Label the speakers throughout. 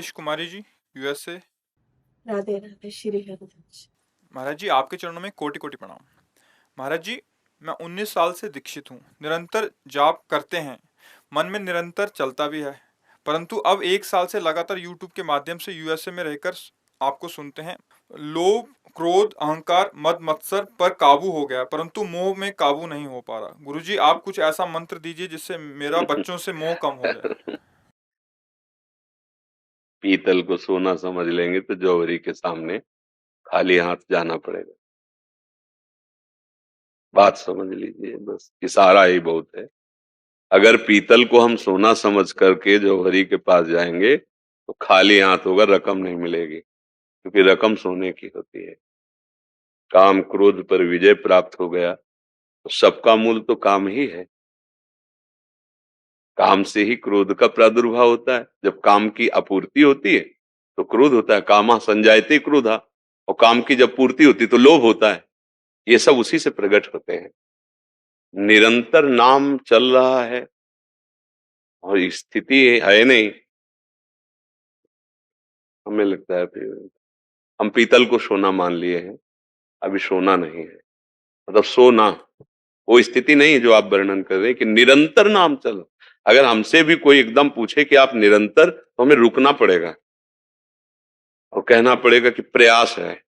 Speaker 1: Rajesh Kumari ji, USA.
Speaker 2: Radhe Radhe Shri Harivansh.
Speaker 1: महाराज जी, आपके चरणों में कोटि कोटि प्रणाम। महाराज जी, मैं 19 साल से दीक्षित हूँ। निरंतर जाप करते हैं, मन में निरंतर चलता भी है। परंतु अब 1 साल से लगातार यूट्यूब के माध्यम से यूएसए में रहकर आपको सुनते हैं। लोभ, क्रोध, अहंकार, मद मत्सर पर काबू हो गया, परंतु मोह में काबू नहीं हो पा रहा। गुरुजी, आप कुछ ऐसा मंत्र दीजिए जिससे मेरा बच्चों से मोह कम हो जाए।
Speaker 3: पीतल को सोना समझ लेंगे तो जौहरी के सामने खाली हाथ जाना पड़ेगा। बात समझ लीजिए, बस इशारा ही बहुत है। अगर पीतल को हम सोना समझ करके जौहरी के पास जाएंगे तो खाली हाथ होगा, रकम नहीं मिलेगी, क्योंकि रकम सोने की होती है। काम क्रोध पर विजय प्राप्त हो गया तो सबका मूल तो काम ही है। काम से ही क्रोध का प्रादुर्भाव होता है। जब काम की आपूर्ति होती है तो क्रोध होता है। कामा संजायते क्रोधा, और काम की जब पूर्ति होती तो लोभ होता है। ये सब उसी से प्रकट होते हैं। निरंतर नाम चल रहा है और स्थिति है नहीं। हमें लगता है फिर हम पीतल को सोना मान लिए हैं, अभी सोना नहीं है। मतलब सोना वो स्थिति नहीं है जो आप वर्णन कर रहे हैं कि निरंतर नाम चल। अगर हमसे भी कोई एकदम पूछे कि आप निरंतर, तो हमें रुकना पड़ेगा और कहना पड़ेगा कि प्रयास है।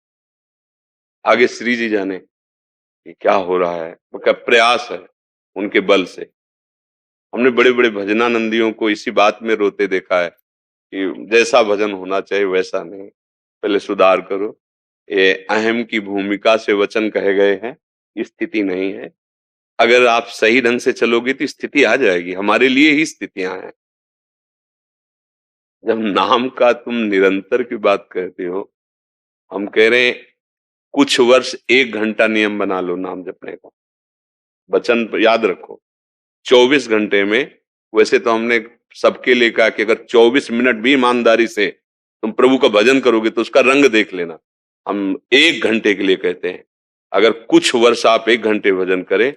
Speaker 3: आगे श्री जी जाने कि क्या हो रहा है, वो क्या प्रयास है उनके बल से। हमने बड़े बड़े भजनानंदियों को इसी बात में रोते देखा है कि जैसा भजन होना चाहिए वैसा नहीं, पहले सुधार करो। ये अहम की भूमिका से वचन कहे गए हैं, स्थिति नहीं है। अगर आप सही ढंग से चलोगे तो स्थिति आ जाएगी। हमारे लिए ही स्थितियां हैं। जब नाम का तुम निरंतर की बात कहते हो, हम कह रहे हैं कुछ वर्ष 1 घंटा नियम बना लो नाम जपने का। वचन याद रखो, 24 घंटे में। वैसे तो हमने सबके लिए कहा कि अगर 24 मिनट भी ईमानदारी से तुम प्रभु का भजन करोगे तो उसका रंग देख लेना। हम 1 घंटे के लिए कहते हैं। अगर कुछ वर्ष आप 1 घंटे भजन करें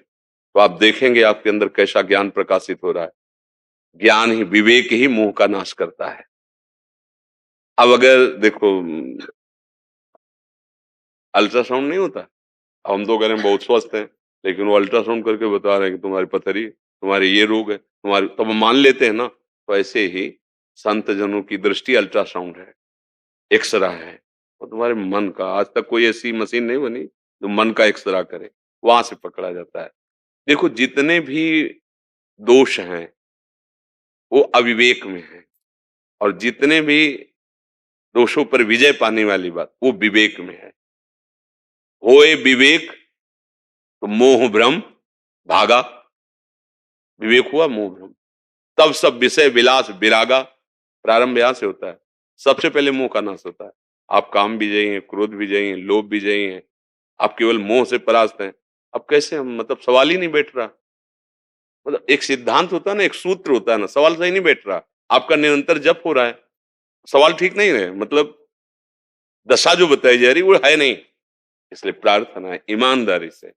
Speaker 3: तो आप देखेंगे आपके अंदर कैसा ज्ञान प्रकाशित हो रहा है। ज्ञान ही, विवेक ही मोह का नाश करता है। अब अगर देखो, अल्ट्रासाउंड नहीं होता, हम तो कह रहे हैं बहुत स्वस्थ हैं, लेकिन वो अल्ट्रासाउंड करके बता रहे हैं कि तुम्हारी पथरी, तुम्हारे ये रोग है, तुम्हारी, तब हम मान लेते हैं ना। तो ऐसे ही संत जनों की दृष्टि अल्ट्रासाउंड है, एक्सरा है। और तुम्हारे मन का, आज तक कोई ऐसी मशीन नहीं बनी जो मन का एक्सरा करे, वहां से पकड़ा जाता है। देखो, जितने भी दोष हैं वो अविवेक में है, और जितने भी दोषों पर विजय पाने वाली बात वो विवेक में है। होए विवेक तो मोह भ्रम भागा। विवेक हुआ, मोह भ्रम, तब सब विषय विलास विरागा। प्रारंभ यहां से होता है। सबसे पहले मोह का नाश होता है। आप काम विजयी हैं, क्रोध विजयी हैं, लोभ विजयी हैं, आप केवल मोह से परास्त हैं। अब कैसे हम, मतलब सवाल ही नहीं बैठ रहा। मतलब एक सिद्धांत होता है ना, एक सूत्र होता है ना, सवाल सही नहीं बैठ रहा। आपका निरंतर जप हो रहा है, सवाल ठीक नहीं है, मतलब दशा जो बताई जा रही वो है नहीं। इसलिए प्रार्थना है, ईमानदारी से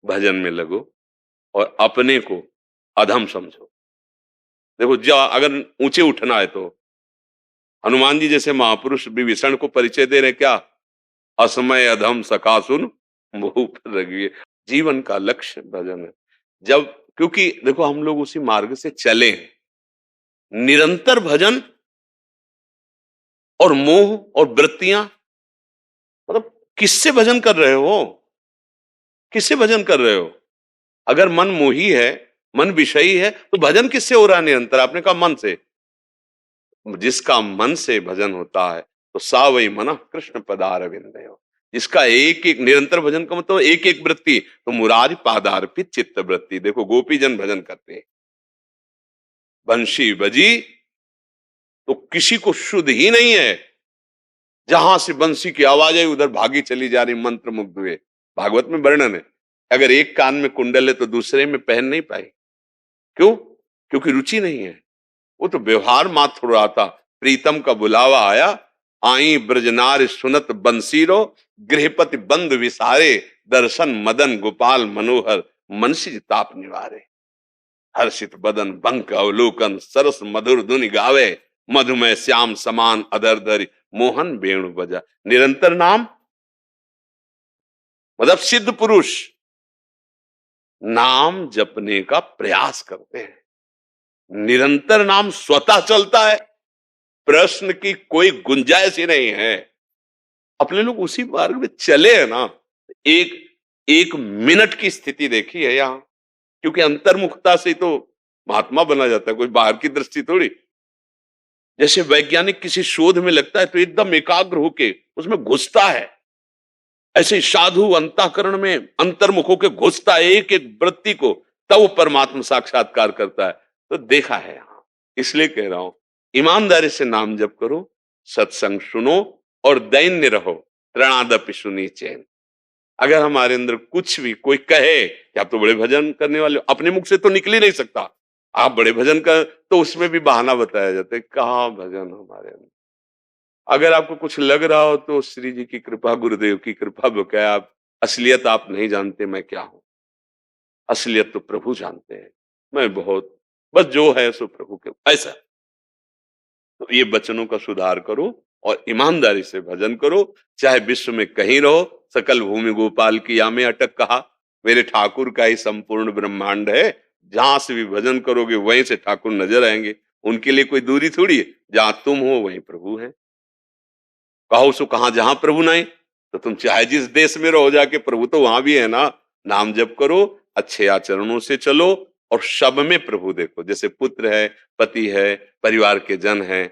Speaker 3: भजन में लगो और अपने को अधम समझो। देखो, अगर ऊंचे उठना है तो हनुमान जी जैसे महापुरुष विभीषण को परिचय दे रहे, क्या असमय अधम सकासुन मुंह पर रखिए। जीवन का लक्ष्य भजन है। जब, क्योंकि देखो हम लोग उसी मार्ग से चले हैं। निरंतर भजन और मोह और वृत्तियां, मतलब किससे भजन कर रहे हो, किससे भजन कर रहे हो? अगर मन मोही है, मन विषयी है, तो भजन किससे हो रहा है निरंतर? आपने कहा मन से। जिसका मन से भजन होता है तो सा वही मन कृष्ण पदारविंद। जिसका एक एक निरंतर भजन का मतलब एक एक वृत्ति, तो मुरारी पादार्पित चित्त वृत्ति। देखो, गोपी जन भजन करते हैं, बंशी बजी तो किसी को शुद्ध ही नहीं है। जहां से बंसी की आवाज है उधर भागी चली जा रही, मंत्र मुग्ध हुए। भागवत में वर्णन है, अगर एक कान में कुंडल है तो दूसरे में पहन नहीं पाई। क्यों? क्योंकि रुचि नहीं है। वो तो व्यवहार मात्र हो रहा था। प्रीतम का बुलावा आया, आई ब्रजनार सुनत बंसीरो, गृहपति बंद विसारे, दर्शन मदन गोपाल मनोहर, मनसी ताप निवारे। हर्षित बदन बंक अवलोकन, सरस मधुर धुनि गावे, मधुमय श्याम समान अधर धरि मोहन वेणु बजा। निरंतर नाम मतलब सिद्ध पुरुष नाम जपने का प्रयास करते हैं। निरंतर नाम स्वतः चलता है, प्रश्न की कोई गुंजाइश ही नहीं है। अपने लोग उसी मार्ग में चले हैं ना। एक एक मिनट की स्थिति देखी है यहां, क्योंकि अंतर्मुखता से तो महात्मा बना जाता है, कोई बाहर की दृष्टि थोड़ी। जैसे वैज्ञानिक किसी शोध में लगता है तो एकदम एकाग्र होके उसमें घुसता है, ऐसे साधु अंतःकरण में अंतर्मुख होके घुसता है एक एक वृत्ति को, तब वो परमात्मा साक्षात्कार करता है। तो देखा है यहां, इसलिए कह रहा हूं ईमानदारी से नाम जप करो, सत्संग सुनो और दैन्य रहो, त्रणादपि सुनी चैन। अगर हमारे अंदर कुछ भी कोई कहे कि आप तो बड़े भजन करने वाले हो, अपने मुख से तो निकल ही नहीं सकता, आप बड़े भजन कर, तो उसमें भी बहाना बताया जाता है, कहाँ भजन हमारे अंदर। अगर आपको कुछ लग रहा हो तो श्री जी की कृपा, गुरुदेव की कृपा बकाया, आप असलियत आप नहीं जानते मैं क्या हूं। असलियत तो प्रभु जानते हैं, मैं बहुत बस जो है सो प्रभु के ऐसा। तो ये वचनों का सुधार करो और ईमानदारी से भजन करो, चाहे विश्व में कहीं रहो। सकल भूमि गोपाल की या में अटक कहा, मेरे ठाकुर का ही संपूर्ण ब्रह्मांड है। जहां से भी भजन करोगे वहीं से ठाकुर नजर आएंगे, उनके लिए कोई दूरी थोड़ी है। जहां तुम हो वहीं प्रभु है। कहो सो कहां जहां प्रभु नहीं, तो तुम चाहे जिस देश में रहो जाके प्रभु तो वहां भी है ना। नाम जप करो, अच्छे आचरणों से चलो और सब में प्रभु देखो। जैसे पुत्र है, पति है, परिवार के जन है,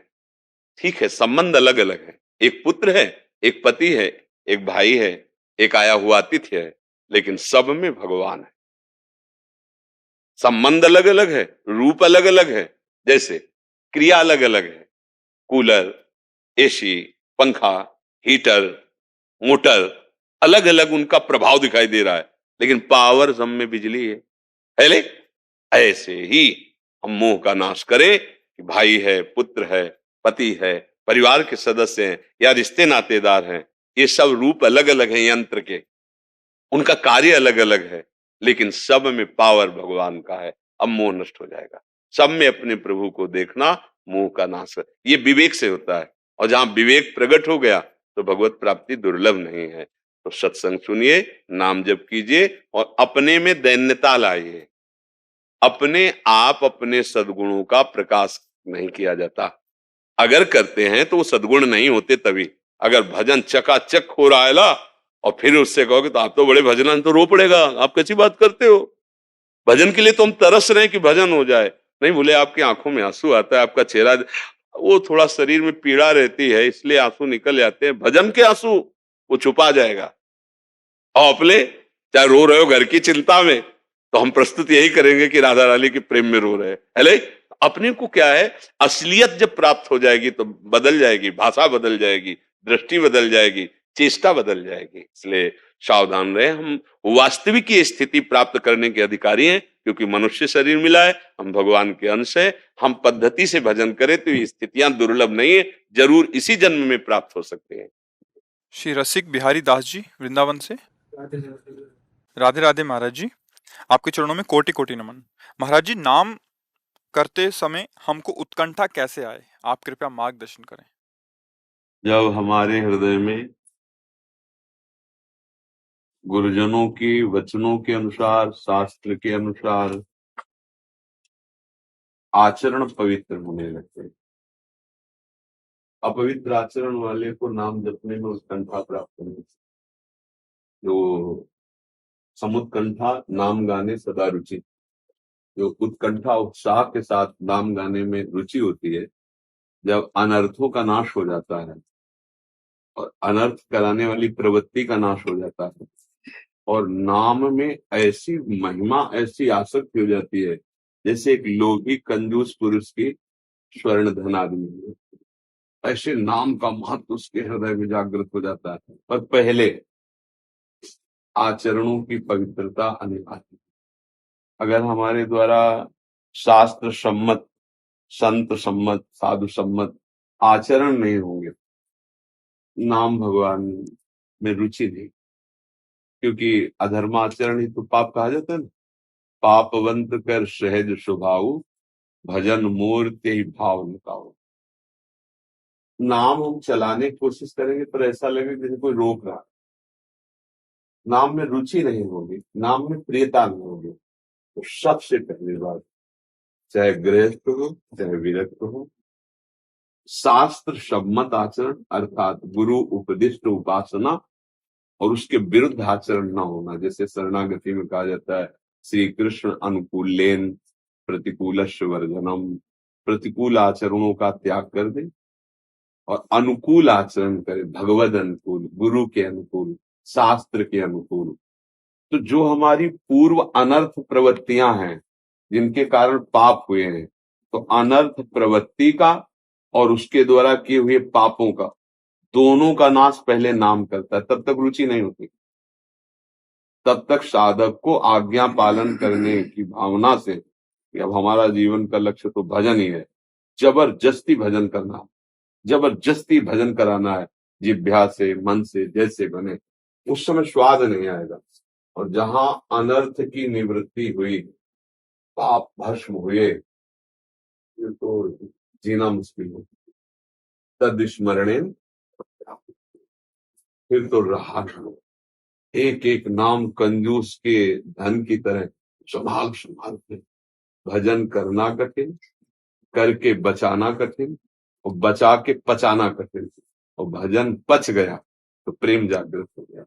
Speaker 3: ठीक है, संबंध अलग अलग है, एक पुत्र है, एक पति है, एक भाई है, एक आया हुआ अतिथि है, लेकिन सब में भगवान है। संबंध अलग अलग है, रूप अलग अलग है, जैसे क्रिया अलग अलग है। कूलर, एसी, पंखा, हीटर, मोटर, अलग अलग उनका प्रभाव दिखाई दे रहा है, लेकिन पावर सब में बिजली है ले? ऐसे ही हम मोह का नाश करें कि भाई है, पुत्र है, पति है, परिवार के सदस्य हैं या रिश्ते नातेदार हैं, ये सब रूप अलग अलग हैं यंत्र के, उनका कार्य अलग अलग है, लेकिन सब में पावर भगवान का है। अब मोह नष्ट हो जाएगा। सब में अपने प्रभु को देखना मोह का नाश है। ये विवेक से होता है, और जहां विवेक प्रकट हो गया तो भगवत प्राप्ति दुर्लभ नहीं है। तो सत्संग सुनिए, नाम जप कीजिए और अपने में दैन्यता लाइए। अपने आप अपने सद्गुणों का प्रकाश नहीं किया जाता, अगर करते हैं तो वो सद्गुण नहीं होते। तभी अगर भजन चकाचक हो रहा है ला और फिर उससे कहोगे तो आप तो बड़े भजन, तो रो पड़ेगा, आप कैसी बात करते हो। भजन के लिए तो हम तरस रहे हैं कि भजन हो जाए। नहीं बोले आपकी आंखों में आंसू आता है, आपका चेहरा, वो थोड़ा शरीर में पीड़ा रहती है इसलिए आंसू निकल जाते हैं। भजन के आंसू वो छुपा जाएगा। और अपने चाहे रो रहे हो घर की चिंता में, तो हम प्रस्तुत यही करेंगे कि राधा रानी के प्रेम में रो रहे हैं। अपने को क्या है, असलियत जब प्राप्त हो जाएगी तो बदल जाएगी, भाषा बदल जाएगी, दृष्टि बदल जाएगी, चेष्टा बदल जाएगी। इसलिए सावधान रहे। हम वास्तविक ये स्थिति प्राप्त करने के अधिकारी हैं, क्योंकि मनुष्य शरीर मिला है, हम भगवान के अंश है। हम पद्धति से भजन करें तो ये स्थितियां दुर्लभ नहीं है, जरूर इसी जन्म में प्राप्त हो सकते हैं।
Speaker 1: श्री रसिक बिहारी दास जी वृंदावन से। राधे राधे महाराज जी, आपके चरणों में कोटि कोटि नमन। महाराज जी, नाम करते समय हमको उत्कंठा कैसे आए, आप कृपया मार्गदर्शन करें।
Speaker 3: जब हमारे हृदय में गुरुजनों की वचनों के अनुसार, शास्त्र के अनुसार आचरण पवित्र होने लगते हैं। अपवित्र आचरण वाले को नाम जपने में उत्कंठा प्राप्त नहीं। जो समुत्कंठा नाम गाने सदा रुचि, जो उत्कंठा उत्साह के साथ नाम गाने में रुचि होती है, जब अनर्थों का नाश हो जाता है और अनर्थ कराने वाली प्रवृत्ति का नाश हो जाता है, और नाम में ऐसी महिमा, ऐसी आसक्ति हो जाती है जैसे एक लोभी कंजूस पुरुष की स्वर्ण धन आदमी है, ऐसे नाम का महत्व उसके हृदय में जागृत हो जाता है। पर पहले आचरणों की पवित्रता अनिवार्य। अगर हमारे द्वारा शास्त्र सम्मत, संत सम्मत, साधु सम्मत आचरण नहीं होंगे, नाम भगवान में रुचि नहीं, क्योंकि अधर्माचरण ही तो पाप कहा जाता है ना। पापवंत कर सहज स्वभाव, भजन मोर ते ही भाव निकाओ। नाम हम चलाने की कोशिश करेंगे पर ऐसा लगेगा जैसे कोई रोक रहा है। नाम में रुचि नहीं होगी, नाम में प्रियता नहीं होगी। तो सबसे पहली बात, चाहे गृहस्थ हो चाहे विरक्त हो, शास्त्र सम्मत आचरण अर्थात गुरु उपदिष्ट उपासना और उसके विरुद्ध आचरण न होना। जैसे शरणागति में कहा जाता है श्री कृष्ण अनुकूलेन प्रतिकूलस्य वर्जनम, प्रतिकूल आचरणों का त्याग कर दे और अनुकूल आचरण करे, भगवद अनुकूल, गुरु के अनुकूल, शास्त्र के अनुकूल। तो जो हमारी पूर्व अनर्थ प्रवृत्तियां हैं जिनके कारण पाप हुए हैं, तो अनर्थ प्रवृत्ति का और उसके द्वारा किए हुए पापों का, दोनों का नाश पहले नाम करता है। तब तक रुचि नहीं होती, तब तक साधक को आज्ञा पालन करने की भावना से कि अब हमारा जीवन का लक्ष्य तो भजन ही है, जबरदस्ती भजन करना, जबरदस्ती भजन कराना है, जिह्वा से मन से जैसे बने, उस समय स्वाद नहीं आएगा। और जहां अनर्थ की निवृत्ति हुई, पाप भस्म हुए, तो जीना मुश्किल हो। तद स्मरणे फिर तो रहा करो। एक एक नाम कंजूस के धन की तरह संभाल संभाल के भजन करना कठिन, करके बचाना कठिन और बचा के पचाना कठिन। और भजन पच गया तो प्रेम जागृत हो गया।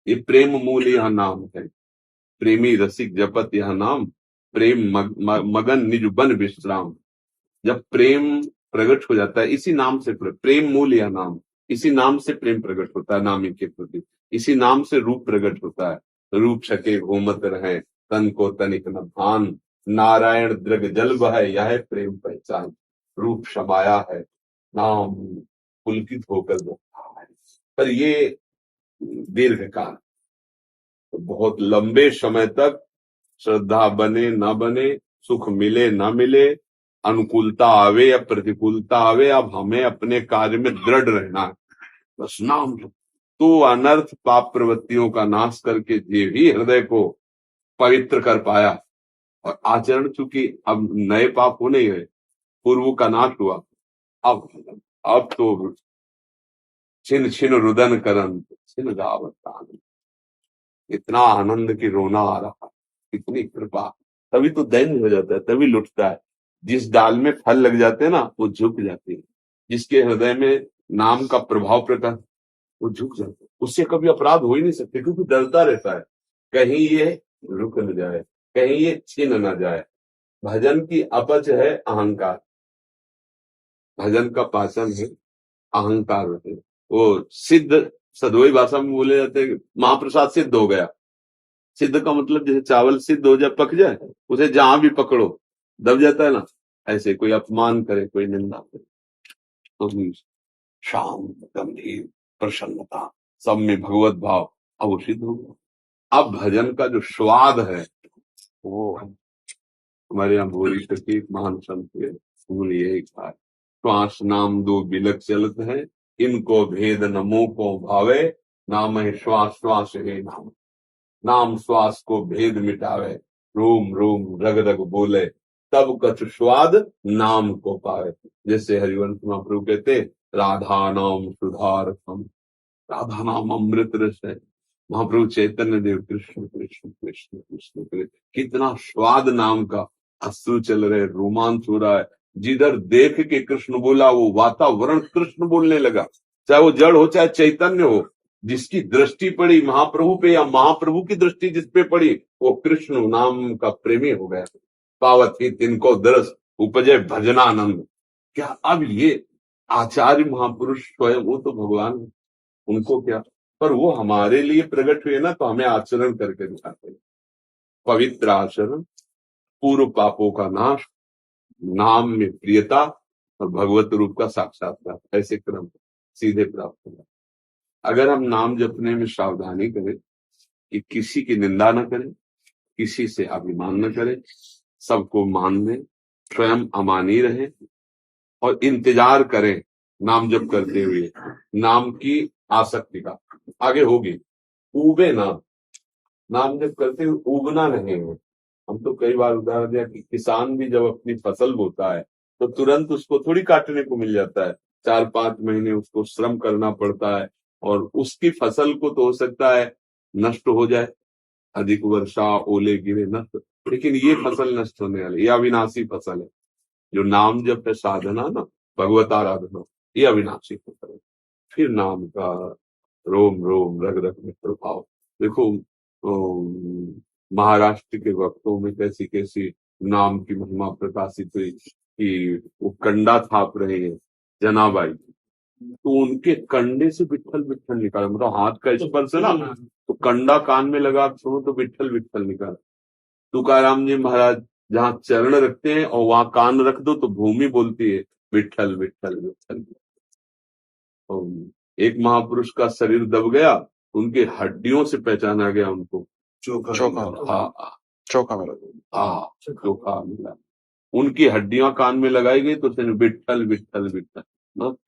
Speaker 3: ये प्रेम मूल यह नाम है, प्रेमी रसिक जपत यह नाम, प्रेम मगन निज बन विश्राम। जब प्रेम प्रकट हो जाता है इसी नाम से, प्रेम मूल यह नाम, इसी नाम से प्रेम प्रकट होता है नामी के प्रति, इसी नाम से रूप प्रकट होता है। रूप छके घूमत रहे तन को तनिक न भान, नारायण दृग जल बहै यह प्रेम पहचान। रूप समाया है, नाम पुलकित होकर बहता है। पर ये दीर्घ काल, तो बहुत लंबे समय तक श्रद्धा बने ना बने, सुख मिले ना मिले, अनुकूलता आवे या प्रतिकूलता आवे, अब हमें अपने कार्य में दृढ़ रहना है, बस नाम। तो अनर्थ पाप प्रवृत्तियों का नाश करके ये भी हृदय को पवित्र कर पाया। और आचरण चूंकि अब नए पाप हो नहीं गए, पूर्व का नाश हुआ, अब तो छिन छिन रुदन करन छिन गावत, इतना आनंद की रोना आ रहा, इतनी कृपा। तभी तो दैन्य हो जाता है, तभी लुटता है। जिस डाल में फल लग जाते हैं ना, वो झुक जाते हैं। जिसके हृदय में नाम का प्रभाव प्रकट, वो झुक जाते हैं। उससे कभी अपराध हो ही नहीं सकते, क्योंकि डरता रहता है कहीं ये रुक न जाए, कहीं ये छीन न जाए। भजन की अपच है अहंकार, भजन का पाचन है अहंकार होते। वो सिद्ध सदोई भाषा में बोले जाते हैं महाप्रसाद सिद्ध हो गया। सिद्ध का मतलब जैसे चावल सिद्ध हो जाए, पक जाए, उसे जहां भी पकड़ो दब जाता है ना, ऐसे कोई अपमान करे, कोई निंदा करे, तो भी शांत गंभीर प्रसन्नता, सब में भगवत भाव, अब वो सिद्ध हो गया। अब भजन का जो स्वाद है वो हमारे यहाँ भोरी करके एक महान संत है, उन्होंने यही कहा है, श्वास नाम दो बिलक चलत है, इनको भेद नमो को भावे, नाम है श्वास श्वास है नाम। नाम श्वास को भेद मिटावे, रोम रोम रग रग बोले, तब कछु स्वाद नाम को पावे। जैसे हरिवंश महाप्रभु कहते, राधा नाम सुधारसम, राधा नाम अमृत रस है। महाप्रभु चैतन्य देव कृष्ण कृष्ण कृष्ण कृष्ण कृष्ण, कितना स्वाद नाम का, अश्रु चल रहे, रोमांच हो रहा है। जिधर देख के कृष्ण बोला वो वातावरण कृष्ण बोलने लगा, चाहे वो जड़ हो चाहे चैतन्य हो। जिसकी दृष्टि पड़ी महाप्रभु पे या महाप्रभु की दृष्टि जिस पे पड़ी, वो कृष्ण नाम का प्रेमी हो गया। पावत ही तिनको दरस उपजय भजनानंद। क्या अब ये आचार्य महापुरुष स्वयं, वो तो भगवान, उनको क्या, पर वो हमारे लिए प्रकट हुए ना, तो हमें आचरण करके दिखाते हैं। पवित्र आचरण, पूर्व पापों का नाश, नाम में प्रियता और भगवत रूप का साक्षात्कार, ऐसे क्रम सीधे प्राप्त होगा। अगर हम नाम जपने में सावधानी करें कि किसी की निंदा न करें, किसी से अभिमान न करें, सबको मान लें, स्वयं अमानी रहे और इंतजार करें नाम जप करते हुए, नाम की आसक्ति का आगे होगी। ऊबे नाम जप करते हुए ऊबना नहीं है। हम तो कई बार उदाहरण दिया कि किसान भी जब अपनी फसल बोता है तो तुरंत उसको थोड़ी काटने को मिल जाता है, 4-5 महीने उसको श्रम करना पड़ता है और उसकी फसल को तो हो सकता है नष्ट हो जाए, अधिक वर्षा ओले गिरे नष्ट, लेकिन ये फसल नष्ट होने वाली, ये अविनाशी फसल है। जो नाम जप है साधना ना, भगवत आराधना, ये अविनाशी फसल है। फिर नाम का रोम रोम रग रग में प्रभाव देखो। महाराष्ट्र के वक्तों में कैसी कैसी नाम की महिमा प्रकाशित हुई कि वो कंडा थाप रहे हैं जनाबाई, तो उनके कंडे से विट्ठल विट्ठल निकाला, मतलब हाथ का स्पर्श है ना, तो कंडा कान में लगा सुनो तो विट्ठल विट्ठल निकाला। तुकाराम जी महाराज जहाँ चरण रखते हैं और वहां कान रख दो तो भूमि बोलती है विट्ठल विट्ठल विट्ठल। एक महापुरुष का शरीर दब गया, उनके हड्डियों से पहचाना गया उनको, चोखा चोखा मिला, उनकी हड्डियां कान में लगाई गई तो विट्ठल विट्ठल विट्ठल।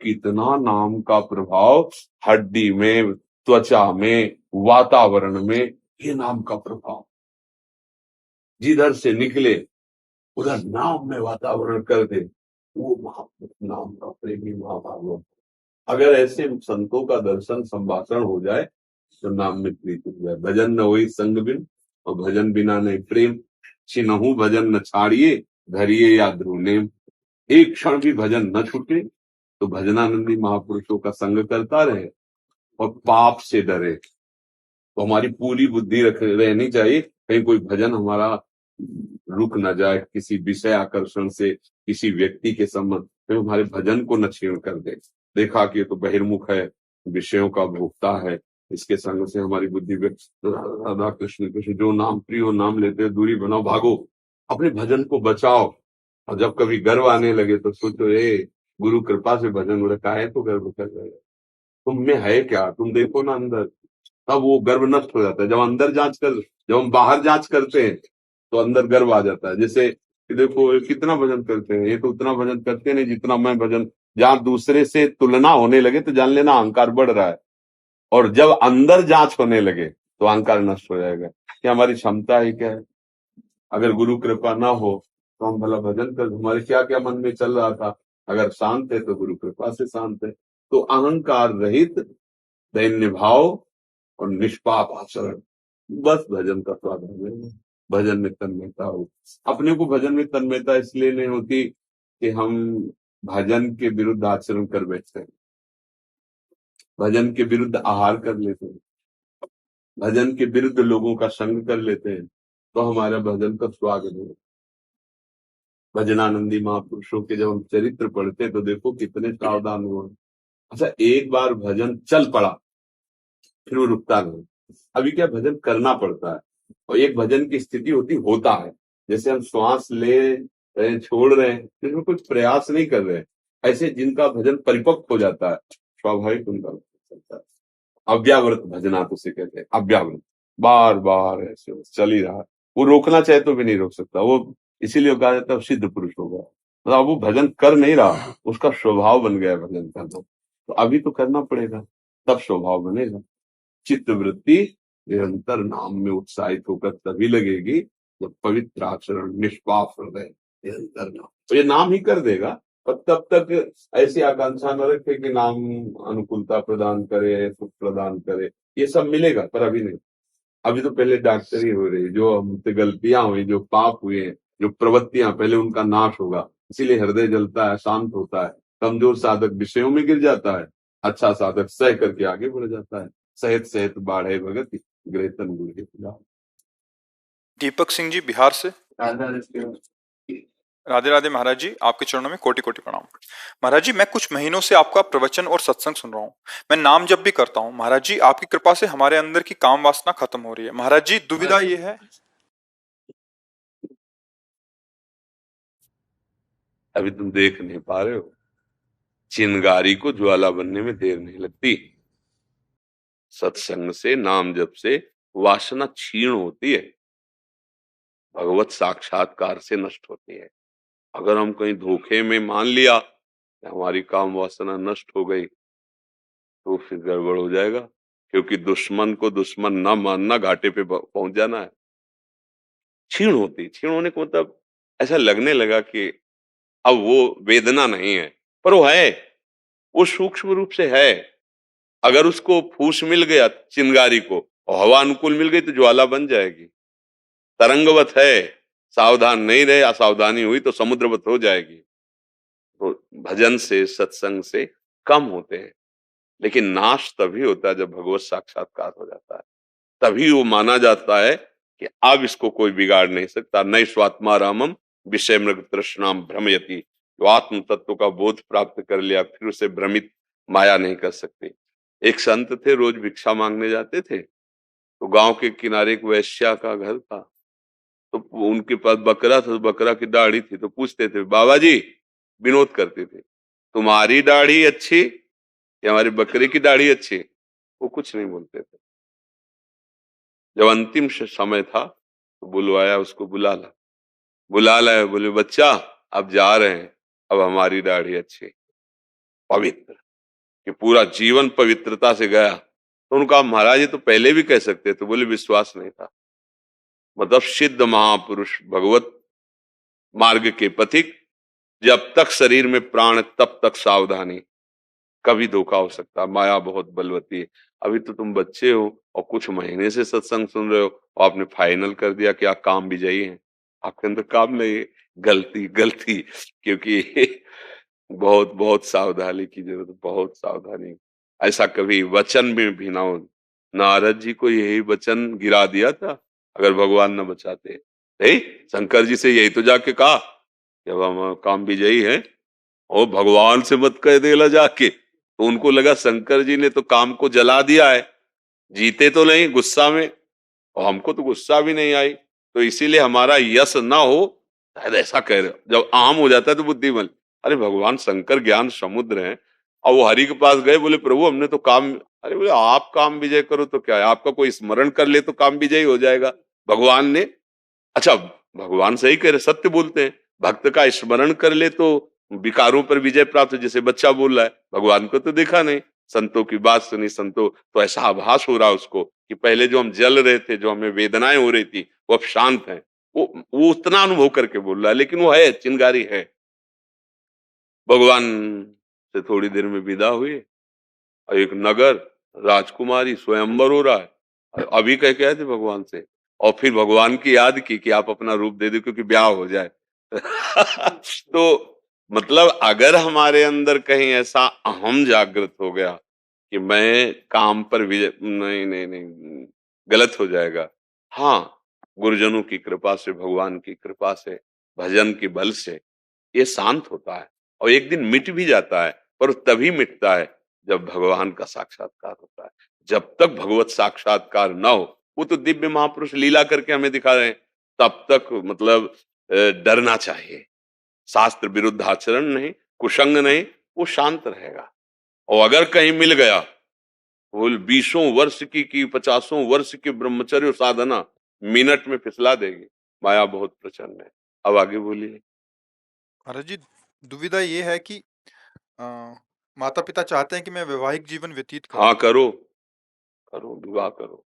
Speaker 3: कितना नाम का प्रभाव हड्डी में, त्वचा में, वातावरण में, ये नाम का प्रभाव जिधर से निकले उधर नाम में वातावरण कर दे, वो नाम का प्रेमी महाभागवत। अगर ऐसे संतों का दर्शन संभाषण हो जाए तो नाम में प्रीति हो जाए। भजन न होई संग बिन, और भजन बिना नहीं प्रेम, छिनहु भजन न छाड़िए, धरिए या ध्रुनेम। एक क्षण भी भजन न छूटे तो भजनानंदी महापुरुषों का संग करता रहे और पाप से डरे। तो हमारी पूरी बुद्धि रहनी चाहिए, कहीं कोई भजन हमारा रुक न जाए किसी विषय आकर्षण से, किसी व्यक्ति के संबंध में हमारे भजन को न छीण कर दे। देखा कि ये तो बहिर्मुख है, विषयों का भोक्ता है, इसके संग से हमारी बुद्धि राधा कृष्ण कृष्ण, जो नाम प्रिय हो नाम लेते दूरी बनाओ, भागो, अपने भजन को बचाओ। और जब कभी गर्व आने लगे तो सोचो गुरु कृपा से भजन हो रखा है तो गर्व कर रहे, तुम में है क्या, तुम देखो ना अंदर, तब वो गर्व नष्ट हो जाता है। जब अंदर जांच कर, जब हम बाहर जांच करते हैं तो अंदर गर्व आ जाता है। जैसे कि देखो कितना भजन करते हैं, ये तो उतना भजन करते नहीं जितना मैं भजन, जहां दूसरे से तुलना होने लगे तो जान लेना अहंकार बढ़ रहा है, और जब अंदर जांच होने लगे तो अहंकार नष्ट हो जाएगा कि हमारी क्षमता है क्या है। अगर गुरु कृपा ना हो तो हम भला भजन कर, हमारे क्या क्या मन में चल रहा था, अगर शांत है तो गुरु कृपा से शांत है। तो अहंकार रहित दैन्य भाव और निष्पाप आचरण, बस भजन का स्वाद है। भजन में तन्मयता हो। अपने को भजन में तन्मयता इसलिए नहीं होती कि हम भजन के विरुद्ध आचरण कर बैठते हैं, भजन के विरुद्ध आहार कर लेते हैं, भजन के विरुद्ध लोगों का संग कर लेते हैं, तो हमारा भजन का स्वागत है। भजनानंदी महापुरुषों के जब हम चरित्र पढ़ते तो देखो कितने सावधान हुए। अच्छा, एक बार भजन चल पड़ा फिर वो रुकता नहीं। अभी क्या भजन करना पड़ता है, और एक भजन की स्थिति होता है, जैसे हम श्वास ले रहे छोड़ रहे हैं, इसमें कुछ प्रयास नहीं कर रहे हैं। ऐसे जिनका भजन परिपक्व हो जाता है, स्वाभाविक उनका चलता है। अव्यावृत भजनात् उसे कहते हैं, अव्यावृत, बार बार ऐसे चल ही रहा है, वो रोकना चाहे तो भी नहीं रोक सकता, वो इसीलिए कहा जाता है सिद्ध पुरुष हो गया। मतलब वो भजन कर नहीं रहा, उसका स्वभाव बन गया भजन करना। तो अभी तो करना पड़ेगा, तब स्वभाव बनेगा। चित्त वृत्ति निरंतर नाम में उत्साहित होकर तभी लगेगी जब पवित्र आचरण, निष्पाप हृदय, निरंतर नाम, तो ये नाम ही कर देगा। पर तब तक ऐसी आकांक्षा न रखे कि नाम अनुकूलता प्रदान करे, सुख प्रदान करे, ये सब मिलेगा पर अभी नहीं। अभी तो पहले डॉक्टरी हो रही, जो हमसे गलतियां हुई, जो पाप हुए, जो प्रवृत्तियां, पहले उनका नाश होगा। इसीलिए हृदय जलता है, शांत होता है। कमजोर साधक विषयों में गिर जाता है, अच्छा साधक सह करके आगे बढ़ जाता है। सहित सहित बाढ़े भगत ग्रहतन गुरु।
Speaker 1: दीपक सिंह जी बिहार से। राधे राधे महाराज जी, आपके चरणों में कोटि कोटि प्रणाम। महाराज जी, मैं कुछ महीनों से आपका प्रवचन और सत्संग सुन रहा हूँ। मैं नाम जप भी करता हूँ। महाराज जी, आपकी कृपा से हमारे अंदर की काम वासना खत्म हो रही है। महाराज जी, दुविधा ये है,
Speaker 3: अभी तुम देख नहीं पा रहे हो, चिंगारी को ज्वाला बनने में देर नहीं लगती। सत्संग से, नाम जप से वासना क्षीण होती है, भगवत साक्षात्कार से नष्ट होती है। अगर हम कहीं धोखे में मान लिया कि हमारी काम वासना नष्ट हो गई तो फिर गड़बड़ हो जाएगा, क्योंकि दुश्मन को दुश्मन ना मानना, घाटे पे पहुंच जाना है। क्षीण होती, क्षीण होने को मतलब ऐसा लगने लगा कि अब वो वेदना नहीं है, पर वो है। वो सूक्ष्म रूप से है। अगर उसको फूस मिल गया चिंगारी को और हवा अनुकूल मिल गई तो ज्वाला बन जाएगी। तरंगवत है, सावधान नहीं रहे, असावधानी हुई तो समुद्रवत हो जाएगी। तो भजन से, सत्संग से कम होते हैं, लेकिन नाश तभी होता है जब भगवत साक्षात्कार हो जाता है। तभी वो माना जाता है कि अब इसको कोई बिगाड़ नहीं सकता। नई स्वात्मा रामम विषय मृग तृष्णाम भ्रमयति। जो आत्म तत्व का बोध प्राप्त कर लिया फिर उसे भ्रमित माया नहीं कर सकती। एक संत थे, रोज भिक्षा मांगने जाते थे। तो गांव के किनारे एक वैश्या का घर था, तो उनके पास बकरा था, तो बकरा की दाढ़ी थी। तो पूछते थे, बाबा जी, विनोद करते थे, तुम्हारी दाढ़ी अच्छी या हमारे बकरे की दाढ़ी अच्छी? वो कुछ नहीं बोलते थे। जब अंतिम समय था तो बुलवाया, उसको बुला लाया। बोले, बच्चा अब जा रहे हैं, अब हमारी दाढ़ी अच्छी पवित्र, कि पूरा जीवन पवित्रता से गया। तो उनका, महाराज ये तो पहले भी कह सकते थे। बोले, विश्वास नहीं था। मतलब सिद्ध महापुरुष, भगवत मार्ग के पथिक, जब तक शरीर में प्राण तब तक सावधानी। कभी धोखा हो सकता है, माया बहुत बलवती है। अभी तो तुम बच्चे हो और कुछ महीने से सत्संग सुन रहे हो और आपने फाइनल कर दिया कि आप काम विजयी हैं। आपके अंदर काम नहीं है। गलती गलती, क्योंकि बहुत बहुत सावधानी की जरूरत है, बहुत सावधानी। ऐसा कभी वचन में भी ना हो। नारद जी को यही वचन गिरा दिया था अगर भगवान न बचाते। नहीं, शंकर जी से यही तो जाके कहा कि अब हम काम विजयी हैं और भगवान से मत कह देला जाके। तो उनको लगा शंकर जी ने तो काम को जला दिया है, जीते तो नहीं गुस्सा में, और हमको तो गुस्सा भी नहीं आई, तो इसीलिए हमारा यश ना हो, शायद ऐसा कह रहे हो। जब आम हो जाता है तो बुद्धिमान। अरे भगवान शंकर ज्ञान समुद्र हैं, और वो हरि के पास गए, बोले प्रभु हमने तो काम, अरे बोले आप काम विजय करो तो क्या है, आपका कोई स्मरण कर ले तो काम विजय हो जाएगा। भगवान ने, अच्छा भगवान सही कह रहे, सत्य बोलते हैं, भक्त का स्मरण कर ले तो विकारों पर विजय प्राप्त, जैसे बच्चा बोल रहा है। भगवान को तो देखा नहीं, संतों की बात सुनी, संतों तो ऐसा आभास हो रहा है उसको कि पहले जो हम जल रहे थे, जो हमें वेदनाएं हो रही थी, वो अब शांत है। वो उतना अनुभव करके बोल रहा है, लेकिन वो है, चिंगारी है। भगवान से थोड़ी देर में विदा हुए और एक नगर, राजकुमारी, स्वयंवर हो रहा है। अभी कह के आए थे भगवान से, और फिर भगवान की याद की कि आप अपना रूप दे दो क्योंकि ब्याह हो जाए। तो मतलब अगर हमारे अंदर कहीं ऐसा अहम जागृत हो गया कि मैं काम पर विजय, नहीं नहीं नहीं, गलत हो जाएगा। हाँ, गुरुजनों की कृपा से, भगवान की कृपा से, भजन के बल से ये शांत होता है और एक दिन मिट भी जाता है, पर तभी मिटता है जब भगवान का साक्षात्कार होता है। जब तक भगवत साक्षात्कार ना हो, वो तो दिव्य महापुरुष लीला करके हमें दिखा रहे हैं, तब तक मतलब डरना चाहिए। शास्त्र विरुद्ध आचरण नहीं, कुसंग नहीं, वो शांत रहेगा। और अगर कहीं मिल गया, वो 20 वर्ष की 50 वर्ष की ब्रह्मचर्य साधना मिनट में फिसला देगी। माया बहुत प्रचंड है। अब आगे बोलिए।
Speaker 1: महाराज जी, दुविधा ये है कि माता पिता चाहते हैं कि मैं वैवाहिक जीवन व्यतीत करूं।
Speaker 3: हाँ, करो करो, विवाह करो,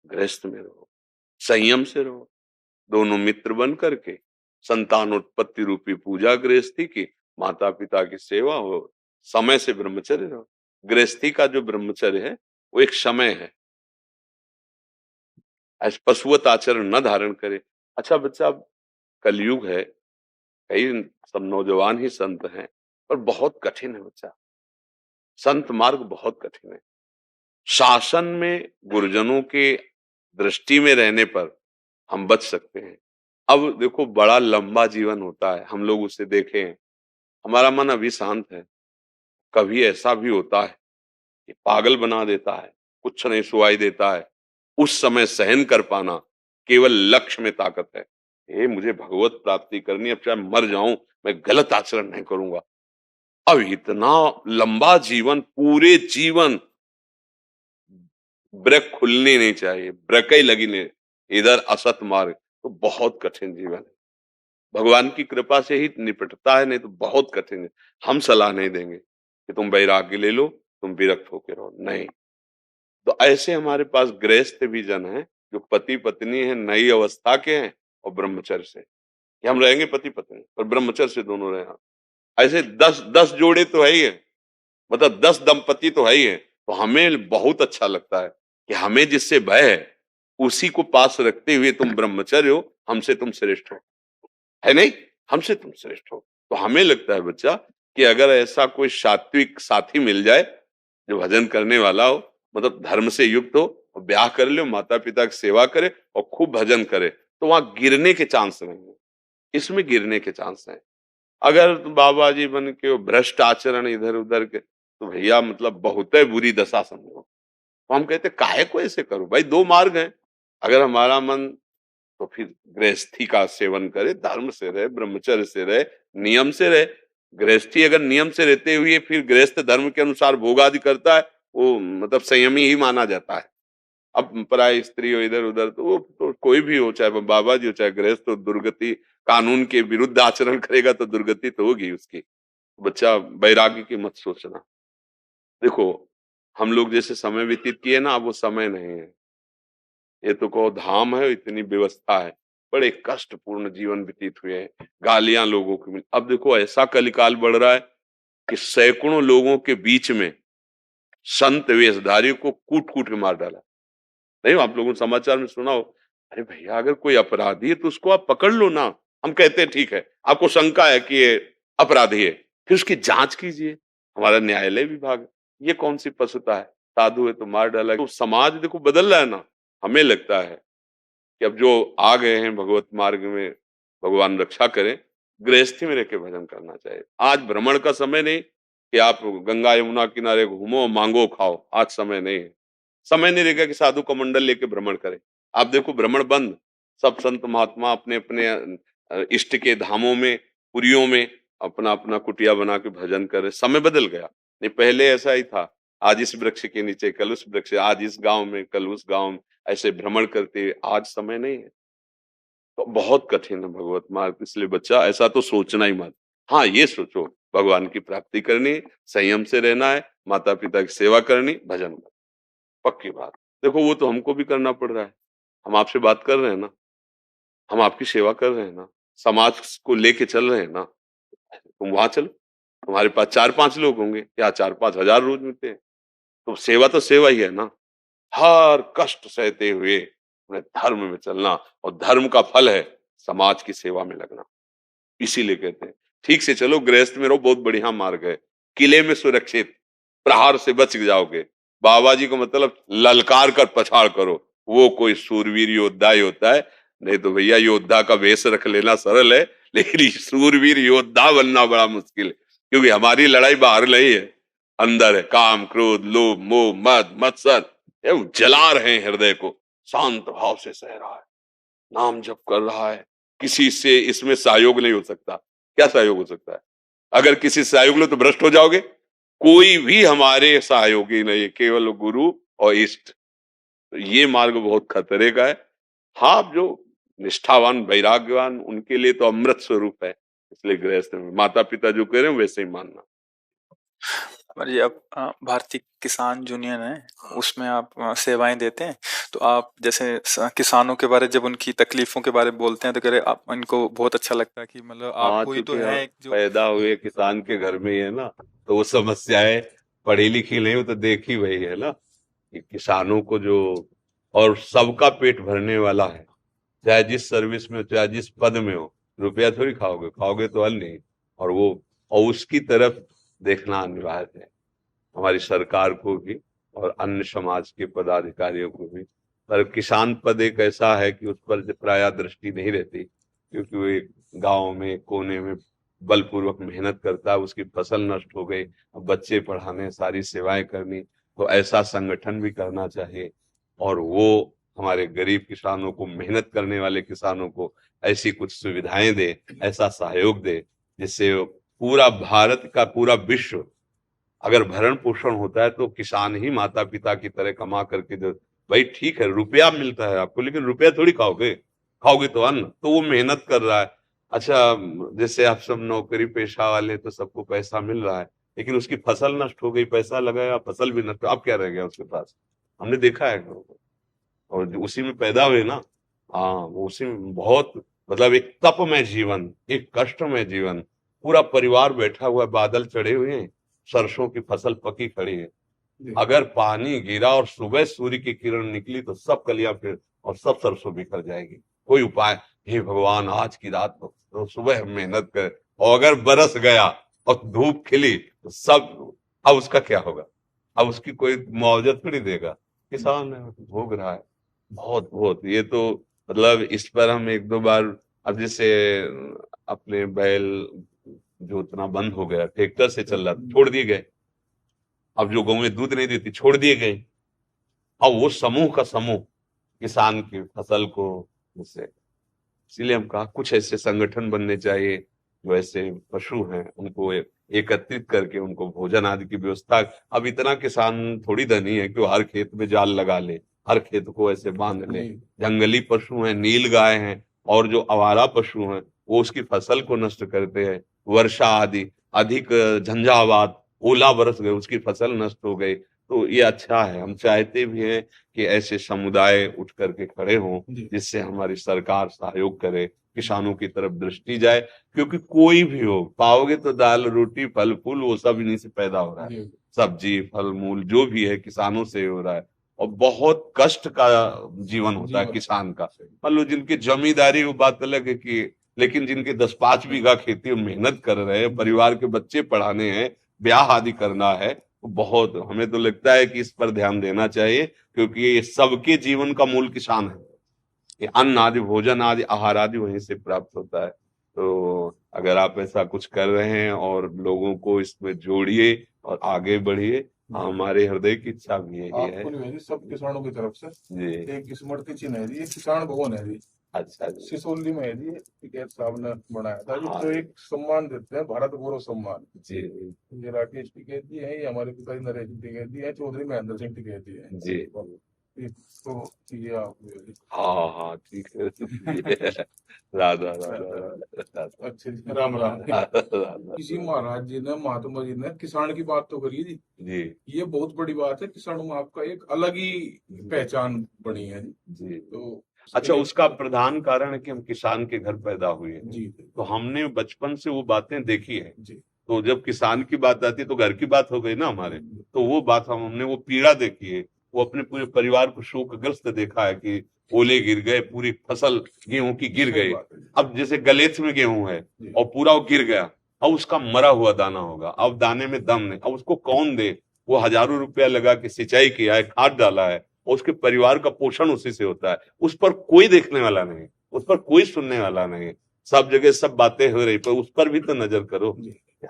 Speaker 3: गृहस्थ में रहो, संयम से रहो, दोनों मित्र बन करके संतान उत्पत्ति रूपी पूजा गृहस्थी की, माता पिता की सेवा हो, समय से ब्रह्मचर्य रहो। गृहस्थी का जो ब्रह्मचर्य है वो एक समय है, ऐसे पशुवत आचरण न धारण करे। अच्छा बच्चा, कलयुग है, कई सब नौजवान ही संत हैं, पर बहुत कठिन है बच्चा, संत मार्ग बहुत कठिन है। शासन में गुरुजनों के दृष्टि में रहने पर हम बच सकते हैं। अब देखो, बड़ा लंबा जीवन होता है, हम लोग उसे देखें, हमारा मन अभी शांत है। कभी ऐसा भी होता है कि पागल बना देता है, कुछ नहीं सुनाई देता है। उस समय सहन कर पाना केवल लक्ष्य में ताकत है। ये मुझे भगवत प्राप्ति करनी है, अब चाहे मर जाऊं, मैं गलत आचरण नहीं करूंगा। अब इतना लंबा जीवन, पूरे जीवन ब्रेक खुलनी नहीं चाहिए, ब्रेक ही लगी नहीं, इधर असत मार्ग, तो बहुत कठिन जीवन है। भगवान की कृपा से ही निपटता है, नहीं तो बहुत कठिन है। हम सलाह नहीं देंगे कि तुम वैराग्य ले लो, तुम विरक्त होके रहो, नहीं। तो ऐसे हमारे पास गृहस्थ भी जन है जो पति पत्नी है, नई अवस्था के हैं और ब्रह्मचर्य से, कि हम रहेंगे पति पत्नी पर ब्रह्मचर्य से दोनों रहे। ऐसे 10 जोड़े तो है ही है। मतलब 10 दंपति तो है ही है। तो हमें बहुत अच्छा लगता है कि हमें जिससे भय है उसी को पास रखते हुए तुम ब्रह्मचर्य हो, हमसे तुम श्रेष्ठ हो, है नहीं? हमसे तुम श्रेष्ठ हो। तो हमें लगता है बच्चा कि अगर ऐसा कोई सात्विक साथी मिल जाए जो भजन करने वाला हो, मतलब धर्म से युक्त हो, और ब्याह कर ले, माता पिता की सेवा करे और खूब भजन करे, तो वहां गिरने के चांस नहीं है। इसमें गिरने के चांस हैं। अगर बाबा जी बन के भ्रष्ट आचरण इधर उधर के, तो भैया मतलब बहुत बुरी दशा समझो। तो हम कहते काहे को ऐसे करो भाई, दो मार्ग हैं। अगर हमारा मन तो फिर गृहस्थी का सेवन करे, धर्म से रहे, ब्रह्मचर्य से रहे, नियम से रहे। गृहस्थी अगर नियम से रहते हुए फिर गृहस्थ धर्म के अनुसार भोग आदि करता है, वो मतलब संयमी ही माना जाता है। अब पराई स्त्री हो इधर उधर, तो वो तो कोई भी हो, चाहे बाबा जी हो चाहे गृहस्थ हो, दुर्गति कानून के विरुद्ध आचरण करेगा तो दुर्गति तो होगी उसकी। बच्चा वैराग्य की मत सोचना। देखो हम लोग जैसे समय व्यतीत किए ना, अब वो समय नहीं है। ये तो कहो धाम है, इतनी व्यवस्था है, बड़े कष्टपूर्ण जीवन व्यतीत हुए हैं, गालियां लोगों को मिली। अब देखो ऐसा कलिकाल बढ़ रहा है कि सैकड़ों लोगों के बीच में संत वेशधारी को कूट कूट के मार डाला। नहीं आप लोगों ने समाचार में सुना हो? अरे भैया अगर कोई अपराधी है तो उसको आप पकड़ लो ना। हम कहते हैं ठीक है, आपको शंका है कि ये अपराधी है, फिर उसकी जांच कीजिए। हमारा न्यायालय विभाग, ये कौन सी पशुता है? साधु है तो मार डाला। तो समाज देखो बदल रहा है ना। हमें लगता है कि अब जो आ गए हैं भगवत मार्ग में, भगवान रक्षा करें, गृहस्थी में रह के भजन करना चाहिए। आज भ्रमण का समय नहीं कि आप गंगा यमुना किनारे घूमो मांगो खाओ, आज समय नहीं है। समय नहीं रहेगा कि साधु का मंडल लेके भ्रमण करे। आप देखो भ्रमण बंद, सब संत महात्मा अपने अपने इष्ट के धामों में, पुरियों में अपना अपना कुटिया बना के भजन करे। समय बदल गया। नहीं पहले ऐसा ही था, आज इस वृक्ष के नीचे कल उस वृक्ष, आज इस गांव में कल उस गांव में, ऐसे भ्रमण करते हुए। आज समय नहीं है, तो बहुत कठिन है भगवत मार्ग। इसलिए बच्चा ऐसा तो सोचना ही मत। हाँ ये सोचो भगवान की प्राप्ति करनी है, संयम से रहना है, माता पिता की सेवा करनी, भजन करना, पक्की बात। देखो वो तो हमको भी करना पड़ रहा है। हम आपसे बात कर रहे हैं ना, हम आपकी सेवा कर रहे हैं ना, समाज को लेके चल रहे हैं ना। तुम वहां चलो, तुम्हारे पास 4-5 लोग होंगे या 4-5 हजार रोज मिलते हैं, तो सेवा तो सेवा ही है ना। हर कष्ट सहते हुए अपने धर्म में चलना, और धर्म का फल है समाज की सेवा में लगना। इसीलिए कहते हैं ठीक से चलो, गृहस्थ में रहो, बहुत बढ़िया मार्ग है। किले में सुरक्षित, प्रहार से बच जाओगे। बाबा जी को मतलब ललकार कर पछाड़ करो, वो कोई सूरवीर योद्धा ही होता है। नहीं तो भैया योद्धा का वेश रख लेना सरल है, लेकिन सूरवीर योद्धा बनना बड़ा मुश्किल है। क्योंकि हमारी लड़ाई बाहर नहीं है, अंदर है। काम क्रोध लोभ मोह मद मत्सर ये जला रहे हैं हृदय को। शांत भाव से सह रहा है, नाम जप कर रहा है, किसी से इसमें सहयोग नहीं हो सकता। क्या सहयोग हो सकता है? अगर किसी से सहयोग लो तो भ्रष्ट हो जाओगे। कोई भी हमारे सहयोगी नहीं, केवल गुरु और इष्ट। तो ये मार्ग बहुत खतरे का है। हाँ जो निष्ठावान वैराग्यवान उनके लिए तो अमृत स्वरूप है। इसलिए गृहस्थ में माता पिता जो कह रहे हैं वैसे ही मानना।
Speaker 1: और ये अब भारतीय किसान यूनियन है, उसमें आप सेवाएं देते हैं। तो आप जैसे किसानों के बारे, जब उनकी तकलीफों के बारे में बोलते हैं तो कह रहे आप इनको बहुत अच्छा लगता है कि मतलब
Speaker 3: हाँ
Speaker 1: आपको ही तो
Speaker 3: चूंकि
Speaker 1: है
Speaker 3: हम
Speaker 1: एक जो
Speaker 3: पैदा हुए किसान के घर में ही है ना, तो वो समस्याएं पढ़ी लिखी नहीं, वो तो देखी वही है ना कि किसानों को जो, और सबका पेट भरने वाला है, चाहे जिस सर्विस में हो, चाहे जिस पद में हो। रुपया थोड़ी खाओगे, खाओगे तो अन्न नहीं। और वो, और उसकी तरफ देखना अनिवार्य है हमारी सरकार को भी और अन्य समाज के पदाधिकारियों को भी। पर किसान पद एक ऐसा है कि उस पर प्राय दृष्टि नहीं रहती, क्योंकि वो एक गांव में कोने में बलपूर्वक मेहनत करता है, उसकी फसल नष्ट हो गई, अब बच्चे पढ़ाने, सारी सेवाएं करनी, तो ऐसा संगठन भी करना चाहिए। और वो हमारे गरीब किसानों को, मेहनत करने वाले किसानों को ऐसी कुछ सुविधाएं दे, ऐसा सहयोग दे, जिससे पूरा भारत का, पूरा विश्व, अगर भरण पोषण होता है तो किसान ही माता पिता की तरह कमा करके जो, भाई ठीक है रुपया मिलता है आपको, लेकिन रुपया थोड़ी खाओगे, खाओगे तो अन्न। तो वो मेहनत कर रहा है। अच्छा जैसे आप सब नौकरी पेशा वाले तो सबको पैसा मिल रहा है, लेकिन उसकी फसल नष्ट हो गई, पैसा लगाया फसल भी नष्ट, अब क्या रह गया उसके पास? हमने देखा है। और जो उसी में पैदा हुए ना, हाँ वो उसी में बहुत, मतलब एक तप में जीवन, एक कष्ट में जीवन, पूरा परिवार बैठा हुआ है, बादल चढ़े हुए हैं, सरसों की फसल पकी खड़ी है, अगर पानी गिरा और सुबह सूर्य की किरण निकली तो सब कलियां फिर और सब सरसों बिखर जाएगी। कोई उपाय, हे भगवान आज की रात तो सुबह हम मेहनत करें, और अगर बरस गया और धूप खिली तो सब, अब उसका क्या होगा? अब उसकी कोई मुआवजा थोड़ी देगा, किसान भोग रहा है। बहुत बहुत ये तो मतलब इस पर हम एक दो बार, अब जैसे अपने बैल जोतना बंद हो गया, ट्रैक्टर से चल रहा, छोड़ दिए गए। अब जो गौएं दूध नहीं देती छोड़ दिए गए। अब वो समूह का समूह किसान की फसल को जैसे, इसीलिए हम कहा कुछ ऐसे संगठन बनने चाहिए जो ऐसे पशु हैं उनको एकत्रित करके उनको भोजन आदि की व्यवस्था। अब इतना किसान थोड़ी धनी है कि वो हर खेत में जाल लगा ले, हर खेत को ऐसे बांध ले। जंगली पशु हैं, नील गाय हैं और जो आवारा पशु हैं वो उसकी फसल को नष्ट करते हैं। वर्षा आदि अधिक झंझावात, ओला बरस गए, उसकी फसल नष्ट हो गई। तो ये अच्छा है, हम चाहते भी हैं कि ऐसे समुदाय उठ करके खड़े हों जिससे हमारी सरकार सहयोग करे, किसानों की तरफ दृष्टि जाए। क्योंकि कोई भी हो, पाओगे तो दाल रोटी फल फूल वो सब इन्हीं से पैदा हो रहा है, सब्जी फल मूल जो भी है किसानों से हो रहा है। और बहुत कष्ट का जीवन होता है किसान का। मान लो जिनकी जमींदारी वो बात अलग है कि, लेकिन जिनके 10-5 बीघा खेती मेहनत कर रहे हैं, परिवार के बच्चे पढ़ाने हैं, ब्याह आदि करना है, बहुत हमें तो लगता है कि इस पर ध्यान देना चाहिए। क्योंकि ये सबके जीवन का मूल किसान है, ये अन्न आदि भोजन आदि आहार आदि वहीं से प्राप्त होता है। तो अगर आप ऐसा कुछ कर रहे हैं और लोगों को इसमें जोड़िए और आगे बढ़िए, हमारे हृदय की इच्छा भी यही है।
Speaker 4: आपको नहीं है सब किसानों की तरफ से
Speaker 3: जी
Speaker 4: एक स्मृति चिन्ह है जी, एक किसान भवन है जी,
Speaker 3: अच्छा जी,
Speaker 4: सिसोली में है जी, टिकैत साहब ने बनाया था जी।
Speaker 3: हाँ।
Speaker 4: तो एक सम्मान देते हैं, भारत गौरव सम्मान।
Speaker 3: जी
Speaker 4: ये राकेश टिकैत जी है, ये हमारे पिताजी नरेश टिकैत जी है, चौधरी महेंद्र सिंह टिकैत जी है
Speaker 3: जी।
Speaker 4: तो ये आप
Speaker 3: हाँ हाँ ठीक है। राधा राधा
Speaker 4: अच्छे जी, राम राम।
Speaker 3: राधा
Speaker 4: किसी महाराज जी ने, महात्मा जी ने किसान की बात तो करी जी,
Speaker 3: जी
Speaker 4: ये बहुत बड़ी बात है। किसानों में आपका एक अलग ही पहचान बनी है जी।
Speaker 3: जी।
Speaker 4: तो
Speaker 3: अच्छा, उसका प्रधान कारण है कि हम किसान के घर पैदा हुए हैं,
Speaker 4: जी
Speaker 3: तो हमने बचपन से वो बातें देखी है।
Speaker 4: जी
Speaker 3: तो जब किसान की बात आती है तो घर की बात हो गई ना हमारे, तो वो बात हमने वो पीड़ा देखी है, वो अपने पूरे परिवार को शोकग्रस्त देखा है कि ओले गिर गए, पूरी फसल गेहूं की गिर
Speaker 4: सही
Speaker 3: गई।
Speaker 4: बात है जी।
Speaker 3: अब जैसे गलेथ में गेहूं है
Speaker 4: जी।
Speaker 3: और पूरा वो गिर गया, अब उसका मरा हुआ दाना होगा, अब दाने में दम नहीं, अब उसको कौन दे? वो हजारों रुपया लगा के सिंचाई किया है, खाद डाला है, और उसके परिवार का पोषण उसी से होता है। उस पर कोई देखने वाला नहीं, उस पर कोई सुनने वाला नहीं। सब जगह सब बातें हो रही, पर उस पर भी तो नजर करो।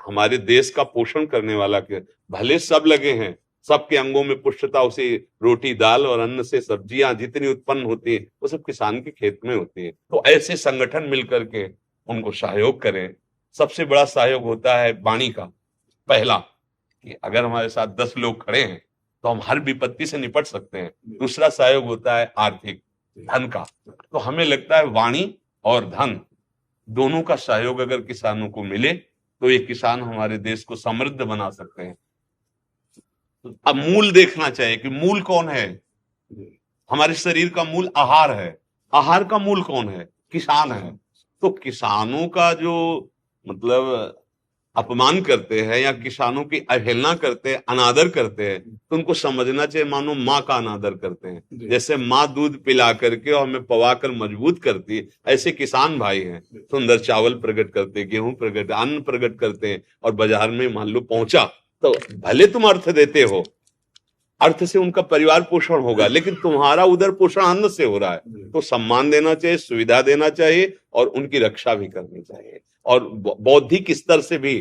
Speaker 3: हमारे देश का पोषण करने वाला के भले सब लगे हैं, सबके अंगों में पुष्टता उसी रोटी दाल और अन्न से सब्जियां जितनी उत्पन्न होती है वो सब किसान के खेत में होती है। तो ऐसे संगठन मिलकर के उनको सहयोग करें। सबसे बड़ा सहयोग होता है वाणी का। पहला कि अगर हमारे साथ 10 लोग खड़े हैं तो हम हर विपत्ति से निपट सकते हैं। दूसरा सहयोग होता है आर्थिक, धन का। तो हमें लगता है वाणी और धन दोनों का सहयोग अगर किसानों को मिले तो ये किसान हमारे देश को समृद्ध बना सकते हैं। अब मूल देखना चाहिए कि मूल कौन है। हमारे शरीर का मूल आहार है, आहार का मूल कौन है? किसान है। तो किसानों का जो मतलब अपमान करते हैं या किसानों की अवहेलना करते हैं, अनादर करते हैं, तो उनको समझना चाहिए मानो माँ का अनादर करते हैं। जैसे माँ दूध पिला करके और हमें पवा कर मजबूत करती है, ऐसे किसान भाई हैं, सुंदर चावल प्रकट करते, गेहूं प्रकट, अन्न प्रकट करते हैं, और बाजार में मान लो पहुंचा तो भले तुम अर्थ देते हो, अर्थ से उनका परिवार पोषण होगा, लेकिन तुम्हारा उधर पोषण अन्न से हो रहा है। तो सम्मान देना चाहिए, सुविधा देना चाहिए और उनकी रक्षा भी करनी चाहिए। और बौद्धिक स्तर से भी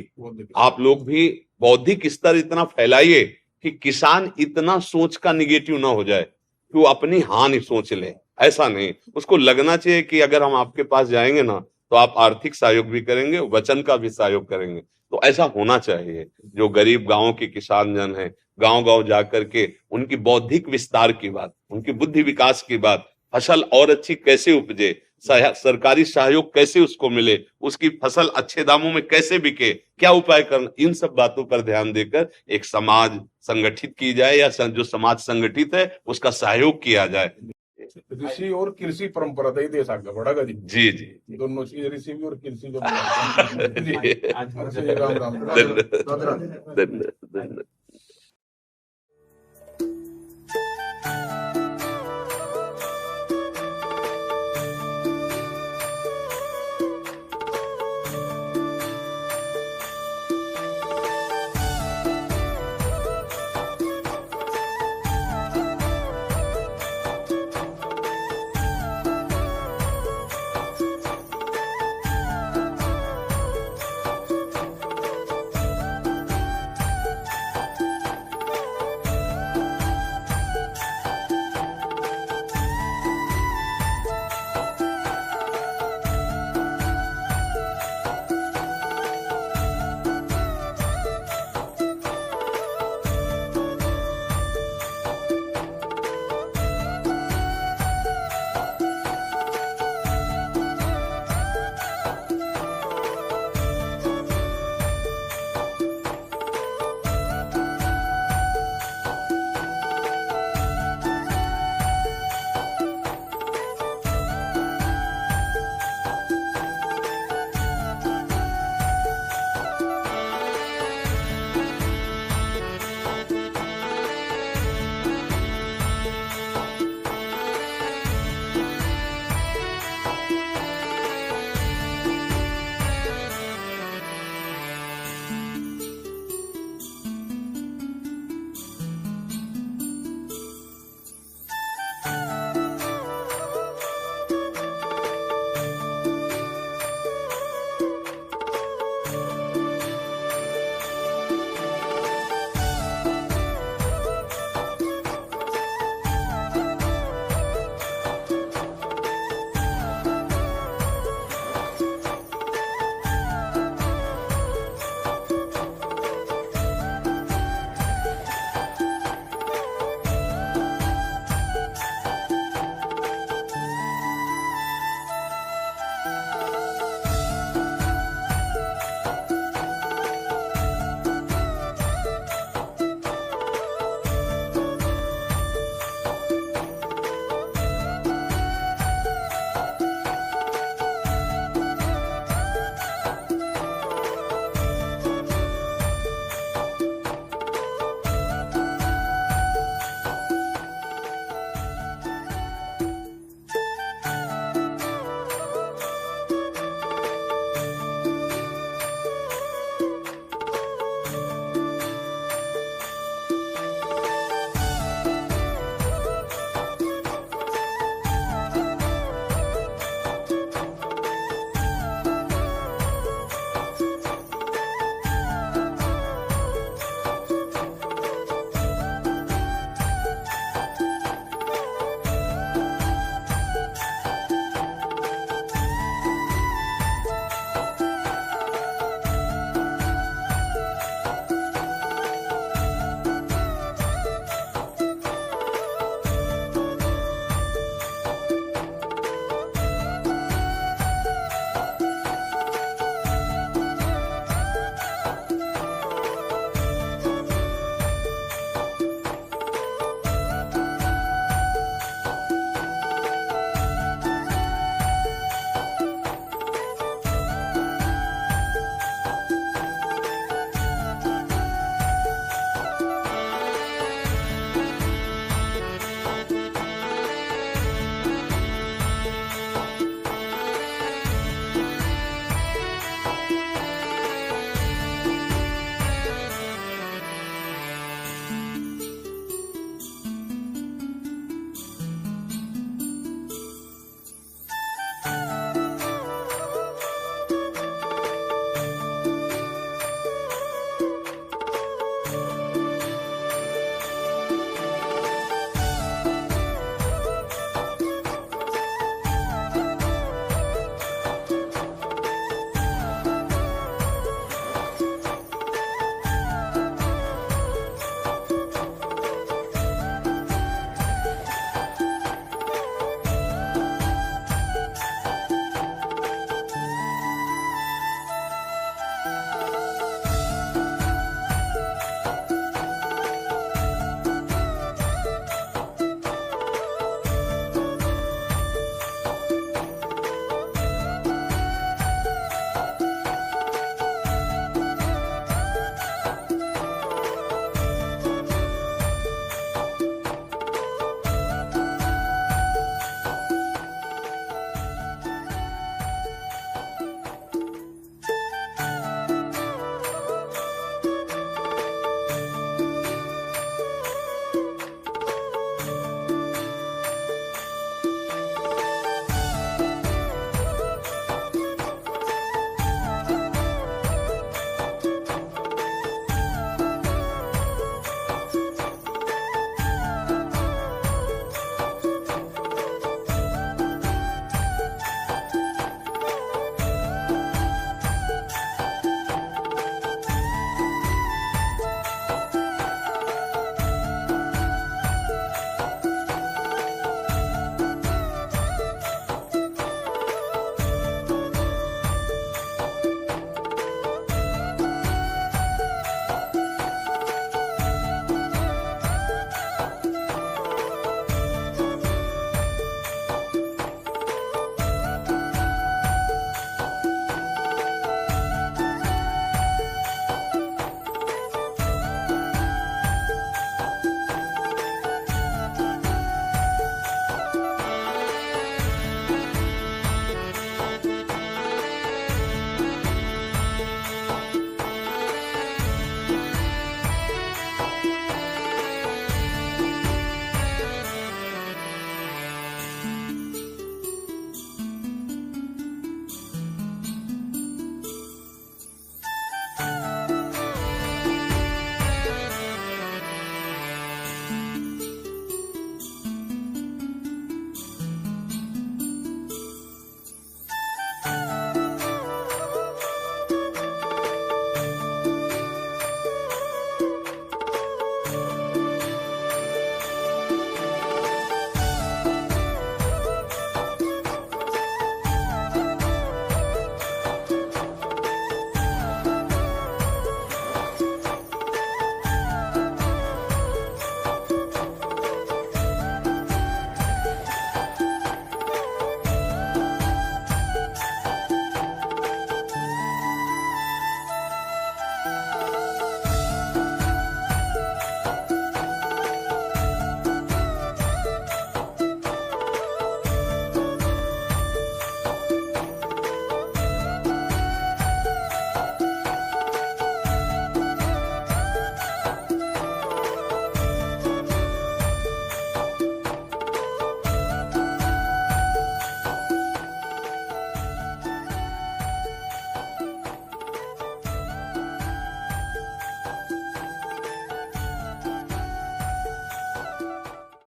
Speaker 3: आप लोग भी बौद्धिक स्तर इतना फैलाइए कि किसान इतना सोच का निगेटिव ना हो जाए कि वो अपनी हानि सोच ले। ऐसा नहीं, उसको लगना चाहिए कि अगर हम आपके पास जाएंगे ना तो आप आर्थिक सहयोग भी करेंगे, वचन का भी सहयोग करेंगे। तो ऐसा होना चाहिए। जो गरीब गांवों के किसान जन हैं, गांव गांव जाकर के उनकी बौद्धिक विस्तार की बात, उनकी बुद्धि विकास की बात, फसल और अच्छी कैसे उपजे, सरकारी सहयोग कैसे उसको मिले, उसकी फसल अच्छे दामों में कैसे बिके, क्या उपाय करना, इन सब बातों पर ध्यान देकर एक समाज संगठित की जाए, या जो समाज संगठित है उसका सहयोग किया जाए।
Speaker 4: ऋषि और कृषि परंपरा था, ये देश आगे बढ़ा कभी
Speaker 3: जी जी
Speaker 4: दोनों चीज, ऋषि भी और कृषि जो जी, राम राम
Speaker 3: धन्यवाद धन्यवाद धन्यवाद